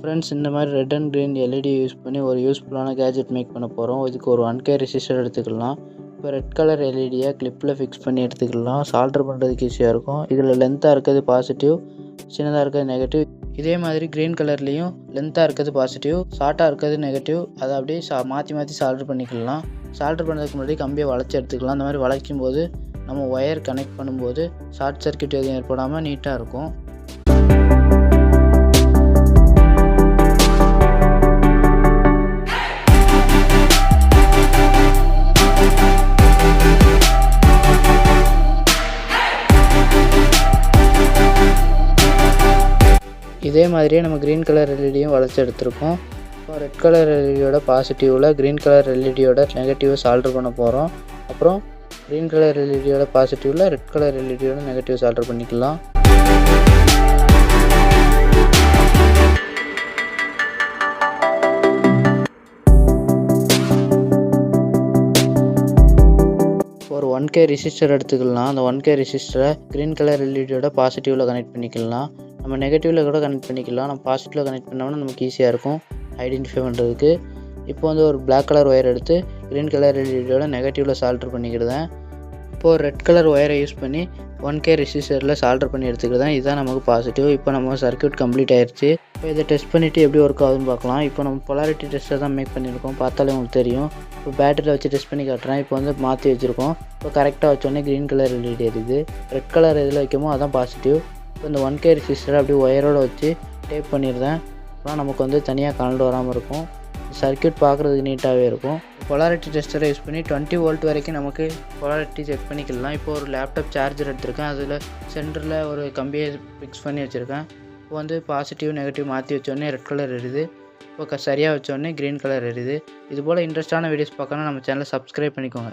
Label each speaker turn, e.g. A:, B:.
A: Friends, இந்த மாதிரி red and green LED use பண்ணி ஒரு யூஸ்ஃபுல்லான கேஜெட் மேக் பண்ண போகிறோம். இதுக்கு ஒரு 1K ரெசிஸ்டர் எடுத்துக்கலாம். இப்போ ரெட் கலர் எல்இடியை கிளிப்பில் ஃபிக்ஸ் பண்ணி எடுத்துக்கலாம். சால்டர் பண்ணுறதுக்கு ஈஸியாக இருக்கும். இதில் லென்த்தாக இருக்கிறது பாசிட்டிவ், சின்னதாக இருக்கிறது நெகட்டிவ். இதே மாதிரி க்ரீன் கலர்லேயும் லென்த்தாக இருக்கிறது பாசிட்டிவ், ஷார்ட்டாக இருக்கிறது நெகட்டிவ். அதை அப்படியே மாற்றி மாற்றி சால்டர் பண்ணிக்கலாம். சால்டர் பண்ணுறதுக்கு முன்னாடி கம்பியை வளைச்சி எடுத்துக்கலாம். அந்த மாதிரி வளைக்கும் போது நம்ம ஒயர் கனெக்ட் பண்ணும்போது ஷார்ட் சர்க்யூட் எதுவும் ஏற்படாமல் நீட்டாக இருக்கும். இதே மாதிரியே நம்ம க்ரீன் கலர் எல்இடியும் வளைச்சி எடுத்துருக்கோம். இப்போ ரெட் கலர் எல்இடியோட பாசிட்டிவில் க்ரீன் கலர் எல்இடியோட நெகட்டிவை சால்டர் பண்ண போகிறோம். அப்புறம் க்ரீன் கலர் எல்இடியோட பாசிட்டிவில் ரெட் கலர் எல்இடியோட நெகட்டிவ் சால்டர் பண்ணிக்கலாம். ஒரு 1K ரெசிஸ்டர் எடுத்துக்கலாம். அந்த 1K ரெசிஸ்டரை க்ரீன் கலர் எல்இடியோட பாசிட்டிவில் கனெக்ட் பண்ணிக்கலாம். நம்ம நெகட்டிவில் கூட கனெக்ட் பண்ணிக்கலாம். நம்ம பாசிட்டிவில் கனெக்ட் பண்ணோம்னா நமக்கு ஈஸியாக இருக்கும் ஐடென்டிஃபை பண்ணுறதுக்கு. இப்போ ஒரு பிளாக் கலர் ஒயர் எடுத்து க்ரீன் கலர் எல்இடியோட நெகட்டிவில் சால்டர் பண்ணிக்கிடுதேன். இப்போது ரெட் கலர் ஒயரை யூஸ் பண்ணி 1K ரெசிஸ்டரில் சால்டர் பண்ணி எடுத்துக்கிடுதேன். இதுதான் நமக்கு பாசிட்டிவ். இப்போ நம்ம சர்க்யூட் கம்ப்ளீட் ஆயிடுச்சு. இப்போ இதை டெஸ்ட் பண்ணிவிட்டு எப்படி ஒர்க் ஆகுதுன்னு பார்க்கலாம். இப்போ நம்ம பொலாரிட்டி டெஸ்ட்டை தான் மேக் பண்ணியிருக்கோம். பார்த்தாலே உங்களுக்கு தெரியும். இப்போ பேட்டரியில் வச்சு டெஸ்ட் பண்ணி காட்டுறேன். இப்போ மாற்றி வச்சுருக்கோம். இப்போ கரெக்டாக வச்சோடனே க்ரீன் கலர் எல்இடி எரியுது. ரெட் கலர் எதில் வைக்கமோ அதான் பாசிட்டிவ். இப்போ இந்த 1K ரெசிஸ்டரை அப்படியே ஒயரோடு வச்சு டேப் பண்ணிடுறேன். அப்புறம் நமக்கு தனியாக கரண்ட் வராமல் இருக்கும். சர்க்யூட் பார்க்குறதுக்கு நீட்டாகவே இருக்கும். பொலாரிட்டி டெஸ்டரை யூஸ் பண்ணி 20 வோல்ட் வரைக்கும் நமக்கு பொலாரிட்டி செக் பண்ணிக்கலாம். இப்போ ஒரு லேப்டாப் சார்ஜர் எடுத்திருக்கேன். அதில் சென்டரில் ஒரு கம்பியை ஃபிக்ஸ் பண்ணி வச்சுருக்கேன். இப்போ பாசிட்டிவ் நெகட்டிவ் மாற்றி வச்சோடனே ரெட் கலர் எரியுது. இப்போ சரியாக வச்சோடனே க்ரீன் கலர் எரியுது. இதுபோல் இன்ட்ரெஸ்ட்டான வீடியோஸ் பார்க்கணும் நம்ம சேனலை சப்ஸ்கிரைப் பண்ணிக்கோங்க.